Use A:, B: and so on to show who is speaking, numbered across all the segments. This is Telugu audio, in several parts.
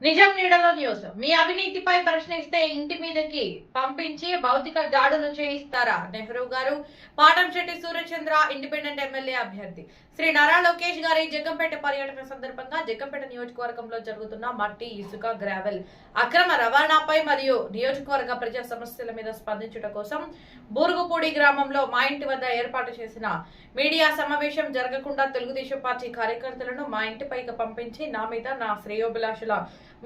A: నిజం నీడలో న్యూస్. మీ అవినీతిపై ప్రశ్నిస్తే ఇంటి మీదకి పంపించి భౌతిక దాడులు చేయిస్తారా? నెహ్రూ గారు. పాటంశెట్టి సూర్యచంద్ర ఇండిపెండెంట్ ఎమ్మెల్యే అభ్యర్థి. శ్రీ నారా లోకేష్ గారి జగ్గంపేట పర్యటన సందర్భంగా జగ్గంపేట నియోజకవర్గంలో జరుగుతున్న మట్టి, ఇసుక, గ్రావెల్ అక్రమ రవాణాపై మరియు నియోజకవర్గ ప్రజా సమస్యల మీద స్పందించడం కోసం బూరుగుపూడి గ్రామంలో మా ఇంటి వద్ద ఏర్పాటు చేసిన మీడియా సమావేశం జరగకుండా తెలుగుదేశం పార్టీ కార్యకర్తలను మా ఇంటిపైకి పంపించి నా మీద, నా శ్రేయోభిలాషుల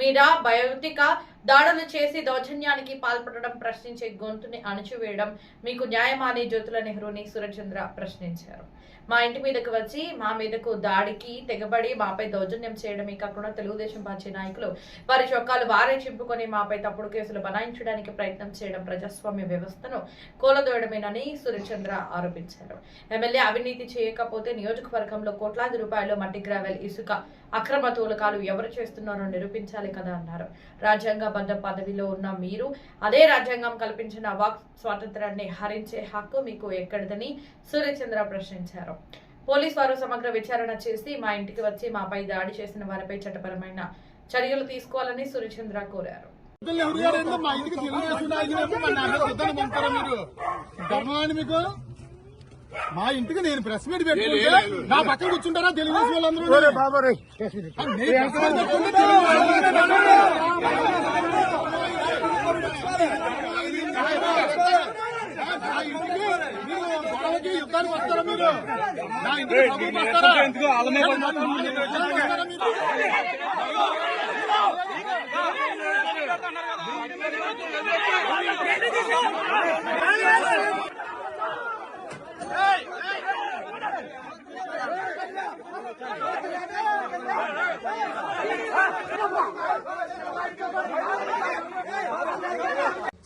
A: మీద భౌతిక దాడులు చేసి దౌర్జన్యానికి పాల్పడడం, ప్రశ్నించే గొంతుని అణచివేయడం మీకు న్యాయమా అని జ్యోతుల నెహ్రూని సూర్యచంద్ర ప్రశ్నించారు. మా ఇంటి మీదకు వచ్చి మా మీదకు దాడికి తెగబడి మాపై దౌర్జన్యం చేయడమే కాకుండా తెలుగుదేశం పార్టీ నాయకులు వారి చొక్కాలు వారే చింపుకొని మాపై తప్పుడు కేసులు బనాయించడానికి ప్రయత్నం చేయడం ప్రజాస్వామ్య వ్యవస్థను కూలదోయడమేనని సూర్యచంద్ర ఆరోపించారు. ఎమ్మెల్యే అవినీతి చేయకపోతే నియోజకవర్గంలో కోట్లాది రూపాయలు మట్టి, గ్రావెల్, ఇసుక అక్రమ తూలకాలు ఎవరు చేస్తున్నారో నిరూపించాలి కదా అన్నారు. రాజ్యాంగబద్ధ పదవిలో ఉన్న మీరు అదే రాజ్యాంగం కల్పించిన వాక్ స్వాతంత్రాన్ని హరించే హక్కు మీకు ఎక్కడిదని సూర్యచంద్ర ప్రశ్నించారు. పోలీసు వారు సమగ్ర విచారణ చేసి మా ఇంటికి వచ్చి మాపై దాడి చేసిన వారిపై చట్టపరమైన చర్యలు తీసుకోవాలని సూర్యచంద్ర కోరారు.
B: మా ఇంటికి నేను ప్రెస్ మీట్ పెట్టుకుంటే నా పక్కన కూర్చుంటారా తెలుగుదేశం వాళ్ళందరూ? గొడవకి యుద్ధానికి వస్తారా మీరు? నా ఇంటికి వస్తారా?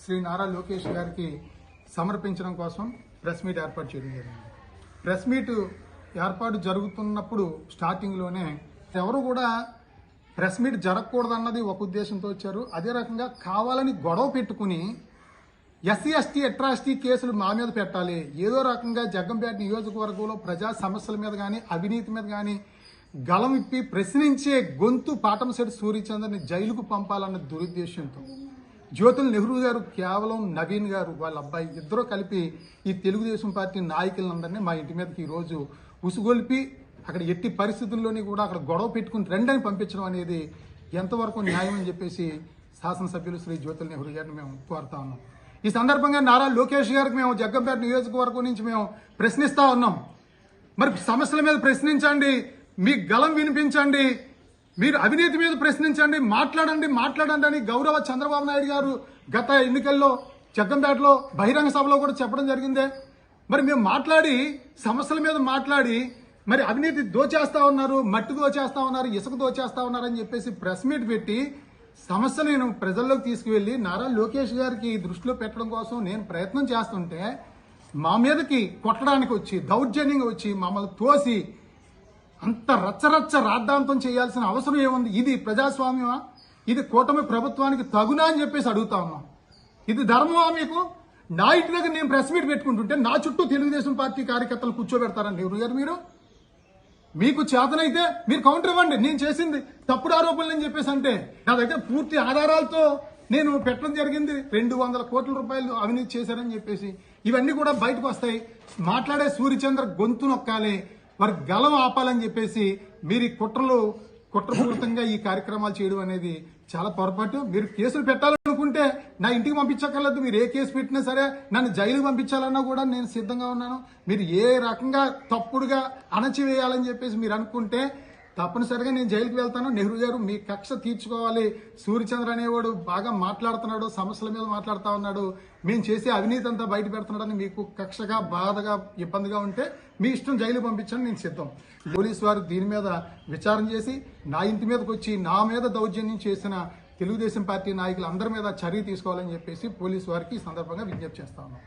B: శ్రీ నారా లోకేష్ గారికి సమర్పించడం కోసం ప్రెస్ మీట్ ఏర్పాటు చేయడం జరిగింది. ప్రెస్ మీట్ ఏర్పాటు జరుగుతున్నప్పుడు స్టార్టింగ్లోనే ఎవరు కూడా ప్రెస్ మీట్ జరగకూడదన్నది ఒక ఉద్దేశంతో వచ్చారు. అదే రకంగా కావాలని గొడవ పెట్టుకుని ఎస్సీ, ఎస్టీ, అట్రాసిటీ కేసులు మా మీద పెట్టాలి, ఏదో రకంగా జగ్గంపేట నియోజకవర్గంలో ప్రజా సమస్యల మీద కానీ అవినీతి మీద కానీ గలం విప్పి ప్రశ్నించే గొంతు పాటంశెట్టి సూర్యచంద్రని జైలుకు పంపాలన్న దురుద్దేశంతో జ్యోతుల నెహ్రూ గారు, కేవలం నవీన్ గారు వాళ్ళ అబ్బాయి ఇద్దరూ కలిపి ఈ తెలుగుదేశం పార్టీ నాయకులందరినీ మా ఇంటి మీదకి ఈరోజు ఉసుగొల్పి అక్కడ ఎట్టి పరిస్థితుల్లోని కూడా అక్కడ గొడవ పెట్టుకుని రెండని పంపించడం అనేది ఎంతవరకు న్యాయం అని చెప్పేసి శాసనసభ్యులు శ్రీ జ్యోతుల నెహ్రూ గారిని మేము కోరుతా ఉన్నాం. ఈ సందర్భంగా నారా లోకేష్ గారికి మేము జగ్గంపేట నియోజకవర్గం నుంచి మేము ప్రశ్నిస్తా ఉన్నాం. మరి సమస్యల మీద ప్రశ్నించండి, మీ గలం వినిపించండి, మీరు అవినీతి మీద ప్రశ్నించండి, మాట్లాడండి అని గౌరవ చంద్రబాబు నాయుడు గారు గత ఎన్నికల్లో జగ్గంపేటలో బహిరంగ సభలో కూడా చెప్పడం జరిగిందే. మరి మేము మాట్లాడి సమస్యల మీద మాట్లాడి మరి అవినీతి దోచేస్తా ఉన్నారు, మట్టి దోచేస్తా ఉన్నారు, ఇసుక దోచేస్తా ఉన్నారు అని చెప్పేసి ప్రెస్ మీట్ పెట్టి సమస్యను నేను ప్రజల్లోకి తీసుకువెళ్లి నారా లోకేష్ గారికి దృష్టిలో పెట్టడం కోసం నేను ప్రయత్నం చేస్తుంటే మా మీదకి కొట్టడానికి వచ్చి దౌర్జన్యంగా వచ్చి మమ్మల్ని తోసి అంత రచ్చరచ్చ రాద్ధాంతం చేయాల్సిన అవసరం ఏముంది? ఇది ప్రజాస్వామ్యమా? ఇది కూటమి ప్రభుత్వానికి తగునా అని చెప్పేసి అడుగుతా ఉన్నాం. ఇది ధర్మమా మీకు? నా ఇంటి దగ్గర నేను ప్రెస్ మీట్ పెట్టుకుంటుంటే నా చుట్టూ తెలుగుదేశం పార్టీ కార్యకర్తలు కూర్చోబెడతారని నెహ్రూ గారు మీరు? మీకు చేతనైతే మీరు కౌంటర్ ఇవ్వండి, నేను చేసింది తప్పుడు ఆరోపణలు అని చెప్పేసి అంటే నా దగ్గర పూర్తి ఆధారాలతో నేను పెట్టడం జరిగింది. 200 కోట్ల రూపాయలు అవినీతి చేశారని చెప్పేసి ఇవన్నీ కూడా బయటకు వస్తాయి. మాట్లాడే సూర్యచంద్ర గొంతు నొక్కాలి, వారి గలం ఆపాలని చెప్పేసి మీరు కుట్రపూరితంగా ఈ కార్యక్రమాలు చేయడం అనేది చాలా పొరపాటు. మీరు కేసులు పెట్టాలనుకుంటే నా ఇంటికి పంపించక్కర్లేదు. మీరు ఏ కేసు పెట్టినా సరే నన్ను జైలుకి పంపించాలన్నా కూడా నేను సిద్ధంగా ఉన్నాను. మీరు ఏ రకంగా తప్పుడుగా అణచివేయాలని చెప్పేసి మీరు అనుకుంటే తప్పనిసరిగా నేను జైలుకి వెళ్తాను. నెహ్రూ గారు మీ కక్ష తీర్చుకోవాలి. సూర్యచంద్ర అనేవాడు బాగా మాట్లాడుతున్నాడు, సమస్యల మీద మాట్లాడుతా ఉన్నాడు, మేము చేసే అవినీతి అంతా బయట పెడుతున్నాడని మీకు కక్షగా, బాధగా, ఇబ్బందిగా ఉంటే మీ ఇష్టం జైలు పంపించండి, నేను సిద్ధం. పోలీసు వారు దీని మీద విచారణ చేసి నా ఇంటి మీదకి వచ్చి నా మీద దౌర్జన్యం చేసిన తెలుగుదేశం పార్టీ నాయకులు అందరి మీద చర్య తీసుకోవాలని చెప్పేసి పోలీసు వారికి ఈ సందర్భంగా విజ్ఞప్తి చేస్తా ఉన్నాం.